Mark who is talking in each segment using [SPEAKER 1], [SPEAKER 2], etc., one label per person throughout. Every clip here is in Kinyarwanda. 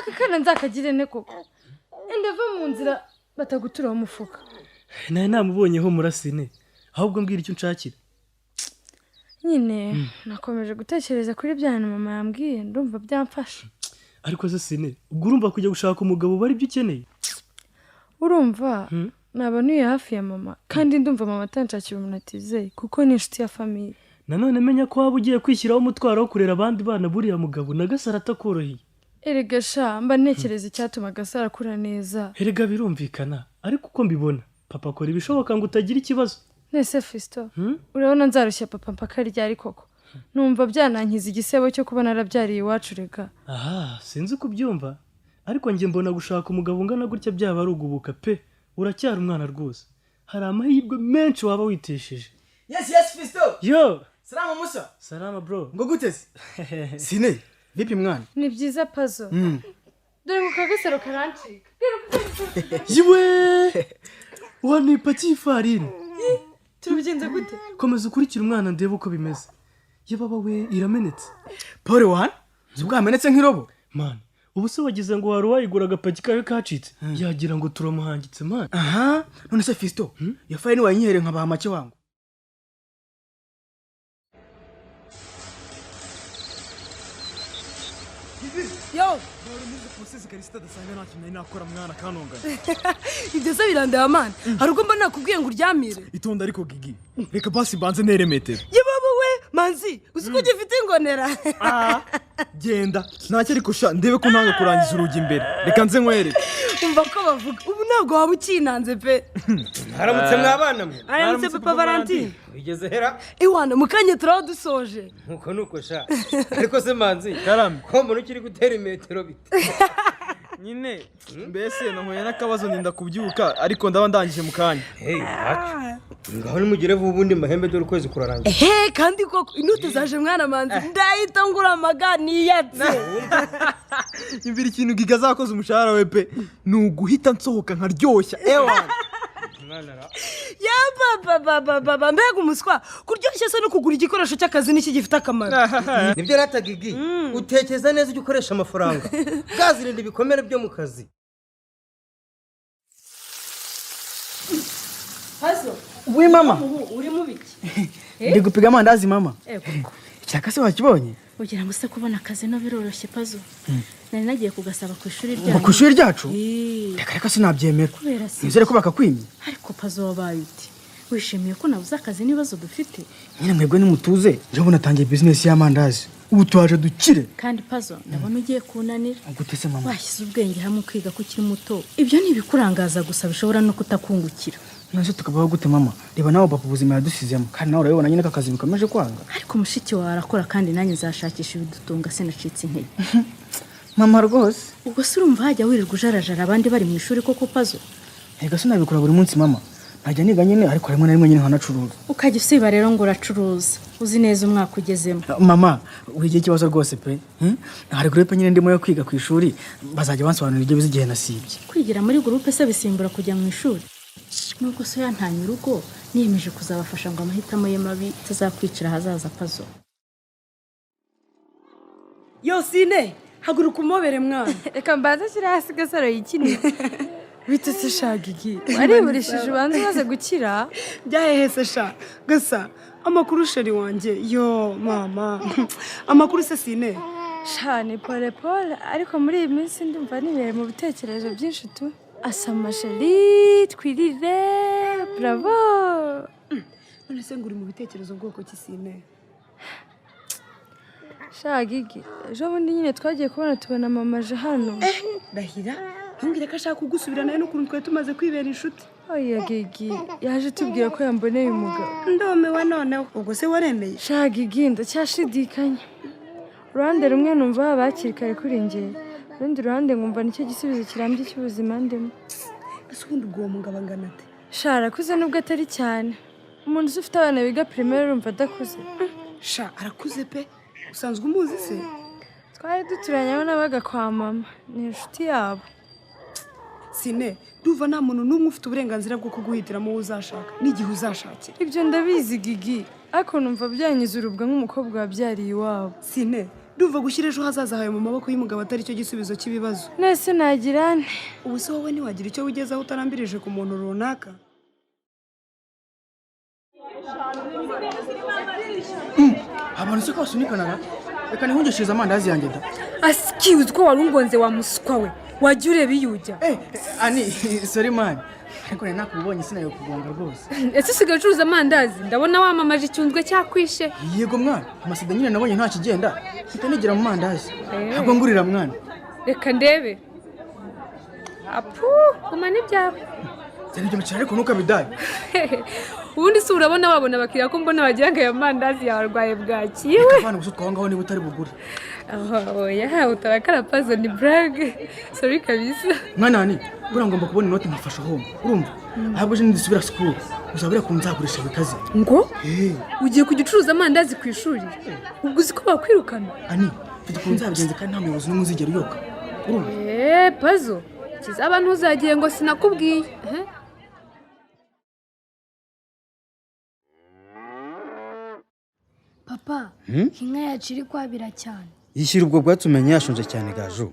[SPEAKER 1] Akakana nzakagirene koko. Ndava mu nzira batagutura umufuka.
[SPEAKER 2] Naye namubonyeho Murasine. Ahubwo mbwira icyo nshakira.
[SPEAKER 1] Nyine nakomeje gutekereza kuri byana mama yambwiye ndumva byamfasha.
[SPEAKER 2] Ariko se Sine, ubwo urumva kujya gushaka umugabo bari byo ukeneye?
[SPEAKER 1] Urumva nabanuye hafi ya mama kandi ndumva mama atanshakira umuntu atizeye kuko ni inshuti ya famille.
[SPEAKER 2] Nanone menya ko waba ugiye kwishyiraho umutwaro wo kurera abandi bana buriya mugabo na Gasara atakoroheye.
[SPEAKER 1] Erega sha mba ntekereza icyatuma Gasara akura neza.
[SPEAKER 2] Erega birumvikana ariko uko mbibona papa akora ibishoboka ngo utagira ikibazo.
[SPEAKER 1] Nese Fisto urabona nzarushya papa mpaka ryari koko. Numva byanankiza igisebo cyo kuba narabyariye iwacu rega.
[SPEAKER 2] Aha sinzi kubyumva ariko nge mbona gushaka umugabo ungana gutya byaba ari ugubuka pe. Uracyari umwana rwose. Hari amahirwe menshi waba witesheje.
[SPEAKER 3] Yes Fisto.
[SPEAKER 2] Yo
[SPEAKER 3] Salama Musa.
[SPEAKER 2] Salama bro.
[SPEAKER 3] Ngo guteze? Sine vipi mwana?
[SPEAKER 1] Ni byiza puzzle. Dore ngo Kagasaro karancika.
[SPEAKER 2] Yiwe wani pati farine.
[SPEAKER 1] Tubigenze gute?
[SPEAKER 2] Komeza ukurikira umwana ndebe uko bimeze. Ye baba we iramenetse.
[SPEAKER 3] Paul wan? Zubwamenetse nk'irobo.
[SPEAKER 2] Man, ubu se wagize ngo wari wayigura agapaki kawe kacitse. Yagira ngo turamuhangitse man.
[SPEAKER 3] Aha, none se Fisto, ya farine wanyihere nkabaha make wangu.
[SPEAKER 4] Yo,
[SPEAKER 3] None process Karista dasanga nta kintu nakora mwana kanonga.
[SPEAKER 4] ibyo se birandeba man. Haruko mba nakubwiye ngo uryamire.
[SPEAKER 3] Itonda ariko Gigi. Reka basi banze nere metero.
[SPEAKER 4] Yebaba we, manzi, uziko gifite ingonera.
[SPEAKER 3] Genda. Ntacyo ariko sha ndebe ko ntanga kurangiza urugi imbere. Reka nze nkwere.
[SPEAKER 4] Umva ko bavuga. Ubu ntabwo waba ukinanze pe.
[SPEAKER 5] Haramutse mwabana mwe.
[SPEAKER 4] Aramutse Papa Valentine.
[SPEAKER 5] Bigeze hera?
[SPEAKER 4] Iwana mukanye turaho dusoje.
[SPEAKER 5] Nuko sha. Ariko se manzi.
[SPEAKER 3] Karame.
[SPEAKER 5] Ko mbona ukiri gutera imetero bite?
[SPEAKER 3] Nyine mbese nahuye n'akabazo ninda kubyuka ariko ndaba ndangije mu kanya.
[SPEAKER 5] Hey, ngaho nimugire vubundi mahembe dore ukwezi kurarangiye.
[SPEAKER 4] Kandi koko inute zaje mwana manzi. Ndahita ngura amagani yatse.
[SPEAKER 3] Imvira ikintu Giga zakoze umushahara we pe. Nuguhita nsohoka nkaryoshya. Ewa.
[SPEAKER 4] Ya baba mbega umuswa kuryoshya se no kugura igikoresho cy'akazi n'iki gifite akamaro.
[SPEAKER 5] Nibyo rata Gigi. Utekeza neza ujye ukoresha amafaranga. Bwazirinda ibikomere byo mu kazi.
[SPEAKER 4] Hazo.
[SPEAKER 3] Oui mama.
[SPEAKER 4] Uri mu biki?
[SPEAKER 3] Ndi gupiga amandazi mama.
[SPEAKER 4] Ego.
[SPEAKER 3] Cyaka se wakibonye?
[SPEAKER 6] Ugira ngo se kubona akazi no biroroshye Pazo. Nari nagiye kugasaba ku ishuri ryacu.
[SPEAKER 3] Ku ishuri ryacu? Reka sinabyemera.
[SPEAKER 6] Kubera se.
[SPEAKER 3] Nizere ko bakakwimye.
[SPEAKER 6] Ariko Pazo wabaye uti. Wishimiye ko nabuze akazi n'ibibazo dufite.
[SPEAKER 3] Nyine mwebwe nimutuze. Ejo natangiye business y'amandazi. Ubu twaje dukire.
[SPEAKER 6] Kandi Pazo ndabona ugiye kunanira.
[SPEAKER 3] Gutese mama.
[SPEAKER 6] Washyize ubwenge hamwe kwiga ko ukiri muto. Ibyo ni ibikurangaza gusa bishobora no kutakungukira.
[SPEAKER 3] Nase tukabaho gute mama? Reba nawe papa ubuzima yadusizemo. Kandi nawe urabibona nyine akazi bikomeje kwanga.
[SPEAKER 6] Ariko mushiki wawe arakora kandi nanjye nzashakisha ibidutunga sinacitse intege.
[SPEAKER 3] Mama rwose.
[SPEAKER 6] Ubwo se urumva hajya wirirwa ujarajara abandi bari mu ishuri koko Pazo?
[SPEAKER 3] Ega sinabikora buri munsi mama. Najya niga nyine ariko rimwe na rimwe nyine nkanacuruza.
[SPEAKER 6] Ukajya usiba rero ngo uracuruza. Uzi neza umwaka ugezemo.
[SPEAKER 3] Mama, wigiye ikibazo rwose pe. Hari groupe nyine ndimo yo kwiga ku ishuri bazajya bansobanurira ibyo bizigiye nasibye.
[SPEAKER 6] Kwigira muri groupe se bisimbura kujya mu ishuri. Nuko so yantanye urugo niyemeje kuzabafasha ngo amahitamo ye mabi tazakwicira hazaza Pazo.
[SPEAKER 4] Yo Sine, haguruka umobere mwana.
[SPEAKER 1] Reka mbaza kiri hasi Gasaro yikinira. Bitse shagigi. Wariburishije ubanze maze gukira.
[SPEAKER 4] Byahehese sha. Gasa amakuru sheri wanje. Yo mama. Amakuru se Sine.
[SPEAKER 1] Shani pole ariko muri iyi minsi ndumva nibere mu bitekerezo byinshi tu. Asama sheri twirire. Bravo.
[SPEAKER 4] None se nguri mu bitekerezo bwoko ki Sine.
[SPEAKER 1] Shagigi. Ejo bundi nyine twagiye kubona tubona mama je hano.
[SPEAKER 4] Ndahira. Ntumbwire ko ashaka kugusubira nayo n'ukuntu twe tumaze kwibera inshuti.
[SPEAKER 1] Oya Gigi, yaje tubwira ko yamboneye umugabo.
[SPEAKER 4] Ndomewe noneho. Ubwo se waremeye?
[SPEAKER 1] Shagigi ndacyashidikanya. Rwanda rumwe numva bakiri kare kuri nge. rundi ruhande nkumva nicyo gisubizo kirambye cy'ubuzima ndimo.
[SPEAKER 4] ese ubundi ubwo uwo mugabo angana ate?
[SPEAKER 1] Sha arakuze nubwo atari cyane. Umuntu ufite abana biga primaire urumva adakuze.
[SPEAKER 4] Sha arakuze pe, usanzwe umuzi se?
[SPEAKER 1] Twari duturanyeho n'abaga kwa mama, ni inshuti yabo.
[SPEAKER 4] Sine, duva nta muntu n'umwe ufite uburenganzira bwo kuguhitiramo uwo uzashaka n'igihe uzashakira.
[SPEAKER 1] Ibyo ndabizi Gigi, ariko numva byanyiza urubwa nk'umukobwa wabyariye iwabo.
[SPEAKER 4] Sine, duva gushyira ejo hazaza hawe mu maboko y'umugabo atari cyo gisubizo cy'ibibazo.
[SPEAKER 1] Nese nagira nte?
[SPEAKER 4] Ubu se wowe ntiwagira icyo wigezaho utarambirije ku muntu runaka?
[SPEAKER 3] abantu se ko basunikanaga reka nihungishirize amandazi yanjye da.
[SPEAKER 7] Asikiwe ko warungonze wa muswa we wajya ureba iyo ujya.
[SPEAKER 3] Ani sorry man ariko rero nakubonye sinayo kugonga rwose.
[SPEAKER 7] Ese usigaye ucuruza amandazi ndabona wamamaje icyunzwe cyakwishe.
[SPEAKER 3] Yego mwana amasida nyine nabonye nta kigenda mpita nigira mu mandazi ntabwo ngurira mwana.
[SPEAKER 7] Reka ndebe apu kumana ibyawe
[SPEAKER 3] cyane ibyo cyane ariko ntukabidaye.
[SPEAKER 7] ubundi se urabona wabona abakiriya ko mbona bagira ngo aya mandazi yabarwaye bwakiwe.
[SPEAKER 3] Abana gusa twaho niba utari bugure.
[SPEAKER 7] Oya utarakara pazo ni brag. Sorry kabisa.
[SPEAKER 3] Mwana ni bura ngomba kubona inoti nkafasha home urumva ahubwo je ndisubira school uzabura kunzagurisha bikaze
[SPEAKER 7] ngo ugiye kugicuruza amandazi ku ishuri ubwo uzi ko bakwirukana.
[SPEAKER 3] Ani mfite kunzabigenze kandi nta muyobozi n'umwe uzigera uyoka urumva.
[SPEAKER 7] Pazo kizaba ntuzagiye ngo sinakubwiye.
[SPEAKER 8] Papa, inka yacu iri kwabira cyane.
[SPEAKER 5] Yishyira ubwo bwatumenye yashonje cyane Gaju.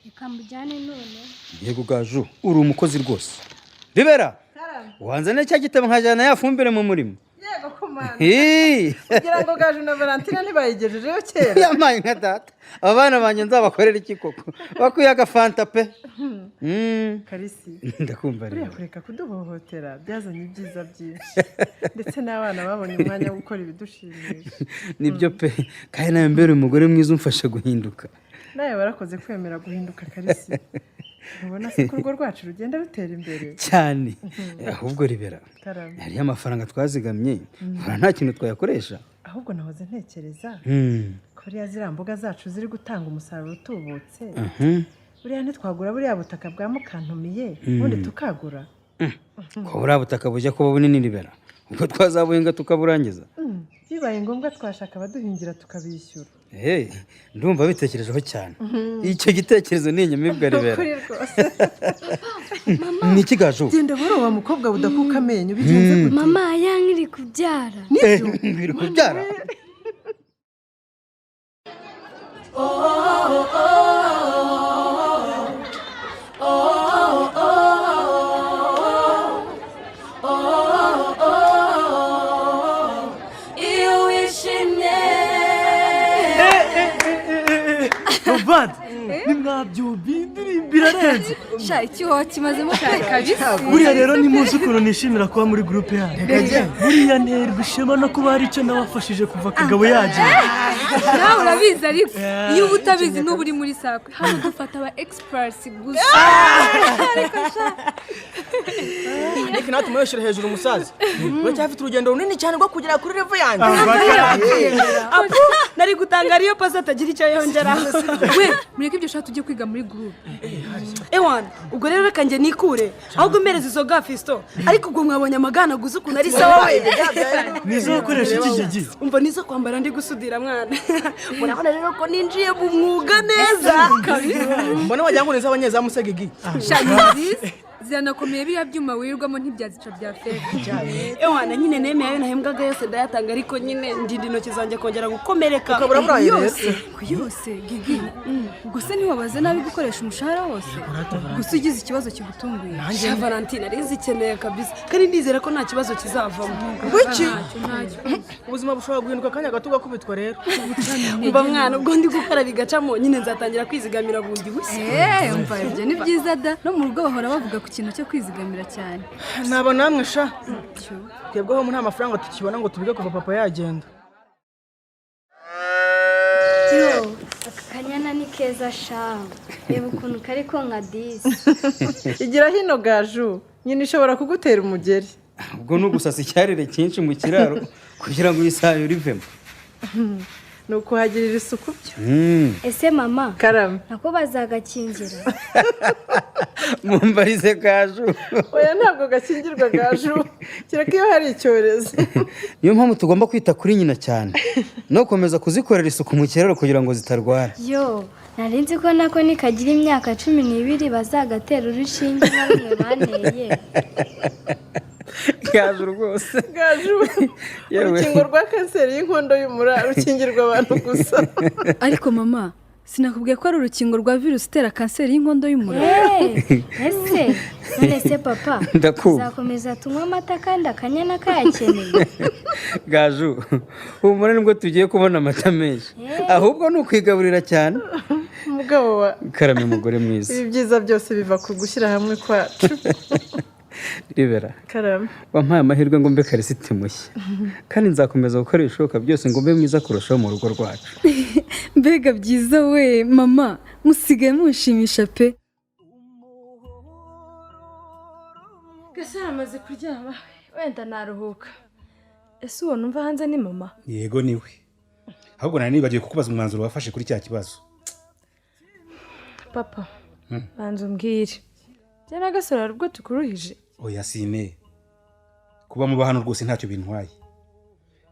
[SPEAKER 8] Reka mujyane none.
[SPEAKER 5] Yego Gaju, uri umukozi rwose. Ribera. Wanzane cya gitabo nkajyana yafumbire mu murimo.
[SPEAKER 9] Yego komanda. Kugira ngo Gaju na Valentina ntibayigejejeyo kera.
[SPEAKER 5] Yamaye nka data. Abana banjye nzabakorera iki koko? Bakuye agafanta pe.
[SPEAKER 9] Karisi.
[SPEAKER 5] Ndakumva rero.
[SPEAKER 9] Kureka kuduhohotera byazanye ibyiza byinshi. Ndetse n'abana babonye umwanya wo gukora ibidushimisha.
[SPEAKER 5] Nibyo pe. Kandi nawe mbere umugore mwiza umfasha guhinduka.
[SPEAKER 9] Nawe warakoze kwemera guhinduka Karisi. Ubona se ko urwo rwacu rugenda rutera imbere
[SPEAKER 5] cyane. Ahubwo Ribera. Hariyo amafaranga twazigamye. Nta kintu twayakoresha.
[SPEAKER 9] Ahubwo nahoze ntekereza. Kuriya ziriya mboga zacu ziri gutanga umusaruro utubutse. Buriya ntitwagura buriya butaka bwa Mukantumiye ubundi tukagura.
[SPEAKER 5] Ko buriya butaka bujya kuba bunini Ribera. Ubwo twazabuhinga tukaburangiza.
[SPEAKER 9] Bibaye ngombwa twashaka abaduhingira tukabishyura.
[SPEAKER 5] Ndumva bitekerejeho cyane. Icyo gitekerezo ni inyamibwa Ribera. Ni iki Gaju?
[SPEAKER 9] Genda boro wa mukobwa budakuka amenyo bigenze gute?
[SPEAKER 8] Mama yankiri kubyara.
[SPEAKER 5] Nibyo ngiri kubyara.
[SPEAKER 2] Bad nimwabyubindirimbira renze
[SPEAKER 1] Sha icyo kimazemo kabisa.
[SPEAKER 2] buriya rero ni muzi ukuntu nishimira kuba muri groupe yanyu. Buriya nterwa ishema no kuba hari icyo nabafashije kuva Kagabo yagiye.
[SPEAKER 7] Nawe urabizi ariko iyo uba utabizi n'ubu uri muri sakwe hano dufata aba experts gusa.
[SPEAKER 3] Ariko nawe tumweshyira hejuru umusaza. Uracyafite urugendo runini cyane rwo kugera kuri level yanjye.
[SPEAKER 4] Nari gutanga ariyo pasi atagira icyo yongeraho.
[SPEAKER 7] We mureke ibyo shaka tujye kwiga muri group.
[SPEAKER 4] Ewana, ubwo rero reka nge nikure ahubwo mpereza izo ga Fisto. Ariko ubwo mwabonye amagana guza ukuntu ari sawa we.
[SPEAKER 2] Nizo gukoresha iki gigi.
[SPEAKER 4] Umva nizo kwambara ndi gusudira mwana. Murabona rero ko ninjiye mu mwuga neza.
[SPEAKER 3] Mbona wajya ngo neza abanyezamu se gigi.
[SPEAKER 7] Shanizi zanakomeye biriya byuma wirirwamo ntibyazica bya feke.
[SPEAKER 4] Ewana nyine nemeye ayo nahembwaga yose ndayatanga ariko nyine ndindi intoki zanjye kongera gukomereka.
[SPEAKER 3] Ukabura burayi
[SPEAKER 1] Yose Gigi. Gusa ntiwabaze nabi gukoresha umushahara wose. Gusa ugize ikibazo kigutunguye.
[SPEAKER 4] Nanjye Valentina ari zikeneye kabisa. Kandi ndizera ko nta kibazo kizavamo.
[SPEAKER 3] Wiki ubuzima bushobora guhinduka kanya gato gakubitwa rero.
[SPEAKER 4] Umva mwana ubwo ndi gukora bigacamo nyine nzatangira kwizigamira bundi bushya.
[SPEAKER 1] Umva ibyo ni byiza da. No mu rugo bahora bavuga ku kintu cyo kwizigamira cyane.
[SPEAKER 3] Naba namwe sha. Twebweho mu nta mafaranga tukibona ngo tubige kuva papa yagenda.
[SPEAKER 8] Yo, akanyana ni keza sha. Reba ukuntu kari konka disi.
[SPEAKER 9] Igira hino Gaju nyine ishobora kugutera umugeri.
[SPEAKER 5] Ubwo no gusasa icyarire cyinshi mu kiraro kugira ngo isayo rivemo.
[SPEAKER 9] ni ukuhagirira isuku byo.
[SPEAKER 8] ese mama
[SPEAKER 9] Karame.
[SPEAKER 8] nako bazagakingira
[SPEAKER 3] mumbarize Gaju.
[SPEAKER 9] Oya ntabwo gakingirwa Gaju. Kereka iyo hari icyorezo.
[SPEAKER 3] Niyo mpamvu tugomba kwita kuri nyina cyane no gukomeza kuzikorera isuku mu kiraro kugira ngo zitarwara.
[SPEAKER 8] yo nari nzi ko nako nikagira imyaka 12 bazagatera urushinge nka rumwe banteye.
[SPEAKER 3] Gaju rwose.
[SPEAKER 9] Gaju. Urukingo rwa kanseri y'inkondo y'umura rukingirwa abantu gusa.
[SPEAKER 7] ariko mama sinakubwiye ko ari urukingo rwa virusi itera kanseri y'inkondo y'umura.
[SPEAKER 8] ese none se papa uzakomeza tunywa amata kandi akanyana kayakeneye?
[SPEAKER 3] Gaju humura nibwo tugiye kubona amata menshi ahubwo ni ukwigaburira cyane.
[SPEAKER 9] Umugabo wa
[SPEAKER 3] Karame mugore mwiza.
[SPEAKER 9] Ibi byiza byose biva ku gushyira hamwe kwacu.
[SPEAKER 3] Ribera.
[SPEAKER 9] Karame.
[SPEAKER 3] Wampaye amahirwe ngo mbe karisiti mushya kandi nzakomeza gukora ibishoboka byose ngo mbe mwiza kurushaho mu rugo rwacu.
[SPEAKER 7] Mbega byiza we mama musigaye mushimisha pe.
[SPEAKER 1] Gasara amaze kuryama wenda naruhuka. Ese uwo numva hanze ni mama?
[SPEAKER 10] Yego niwe. Ahubwo nari nibagiye kukubaza umwanzuro wafashe kuri cya kibazo.
[SPEAKER 1] Papa. Banza umbwire. Jye na Gasara rubwo tukuruhije.
[SPEAKER 10] Oya Sine. Kuba mu bahano rwose ntacyo bintwaye.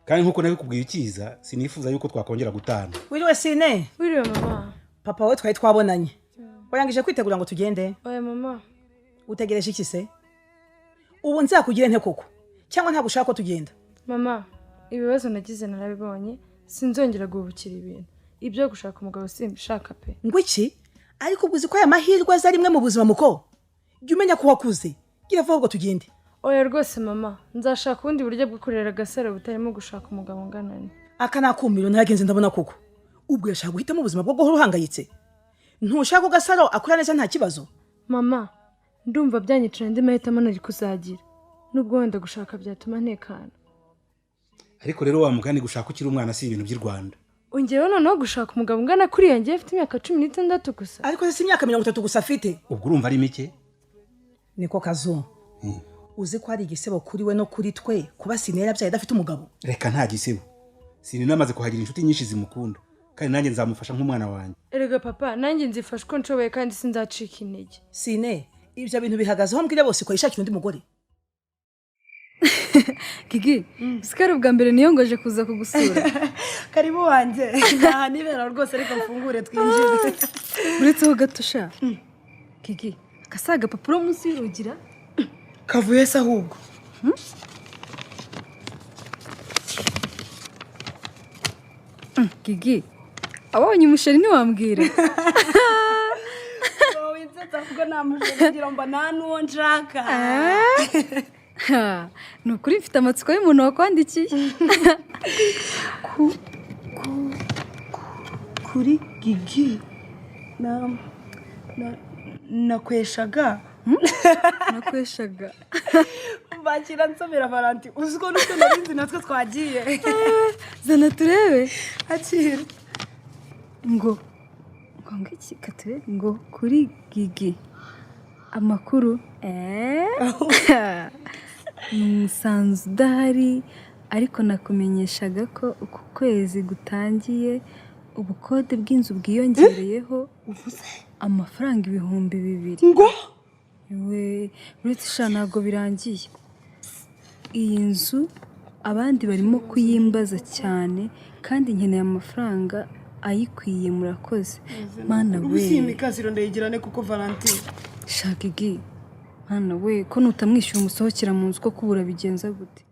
[SPEAKER 10] Kandi nkuko nabikubwiye ukiza sinifuza yuko twakongera gutana.
[SPEAKER 4] Wiriwe Sine.
[SPEAKER 1] Wiriwe mama.
[SPEAKER 4] Papa we twari twabonanye. Wayangije kwitegura ngo tugende?
[SPEAKER 1] Oya mama.
[SPEAKER 4] Utegereje iki se? Ubu nzakugire nte koko? Cyangwa ntabwo ushaka ko tugenda?
[SPEAKER 1] Mama, ibibazo nagize narabibonye sinzongera guhubukira ibintu. Ibyo gushaka umugabo simbishaka pe.
[SPEAKER 4] Ngo iki? Ariko ubuzi ko aya mahirwe aza rimwe mu buzima muko? Jya umenya ko wakuze. Gira vuba ngo tugende.
[SPEAKER 1] Oya rwose mama, nzashaka ubundi buryo bwo kurera Gasaro butarimo gushaka umugabo nganani.
[SPEAKER 4] Aka nakumiro ntagenze ndabona koko. Ubwo yashaka guhitamo ubuzima bwo guhora uhangayitse. Ntushaka Gasaro akura neza nta kibazo.
[SPEAKER 1] Mama, ndumva byanyicira ndi mahitamo nari kuzagira. Nubwo wenda gushaka byatuma ntekana.
[SPEAKER 10] Ariko rero wa mugani gushaka ukiri umwana si ibintu by'i Rwanda.
[SPEAKER 1] Ongeyeho noneho gushaka umugabo ungana kuri yanjye afite imyaka 16 gusa.
[SPEAKER 4] Ariko si imyaka 30 gusa afite.
[SPEAKER 10] Ubwo urumva ari mike?
[SPEAKER 4] Niko Kazo. Uzi ko ari igisebo kuri we no kuri twe kuba Sinera byaye dafite umugabo.
[SPEAKER 10] Reka nta gisebo. Sini namaze kuhagira inshuti nyinshi zimukunda kandi nanjye nzamufasha nk'umwana wanjye.
[SPEAKER 1] Erega papa nanjye nzifasha ko nshoboye kandi sinzacika intege.
[SPEAKER 4] Sine, ibyo bintu bihagazeho mbwire bose ko yishakira undi mugore.
[SPEAKER 7] Gigi, sikari ubwa mbere niyongoje kuza kugusura.
[SPEAKER 4] Karibu wanjye. Aha nibera rwose ariko mfungure twinjire.
[SPEAKER 7] Uretseho gatusha. Gigi, akasaga papuro munsi y'urugira.
[SPEAKER 4] Kavuye se ahubwo.
[SPEAKER 7] Gigi, abonye umusheri ntiwambwira.
[SPEAKER 4] Winsetsa kuko nta musheri ngira mba nta n'uwo nshaka.
[SPEAKER 7] Ni ukuri mfite amatsiko y'umuntu wakwandikiye.
[SPEAKER 4] Kuri Gigi nakweshaga.
[SPEAKER 7] Nakweshaga.
[SPEAKER 4] Bakira nsomera Valentin. Uziko nuko narinzi natwe twagiye.
[SPEAKER 7] Zana turebe.
[SPEAKER 4] Akira.
[SPEAKER 7] Ngo iki katurebe ngo kuri Gigi. Amakuru umusanzu udahari ariko nakumenyeshaga ko uku kwezi gutangiye ubukode bw'inzu bwiyongereyeho amafaranga 2,000.
[SPEAKER 4] Ngo
[SPEAKER 7] we uretse sha ntabwo birangiye. Iyi nzu abandi barimo kuyimbaza cyane kandi nkeneye amafaranga ayikwiye murakoze. Mana we.
[SPEAKER 4] Usimikaziro ndayigirane kuko Valentin.
[SPEAKER 7] Shagigi. Mana we ko nutamwishyura umusohokera mu nzu ko kubura bigenza gute?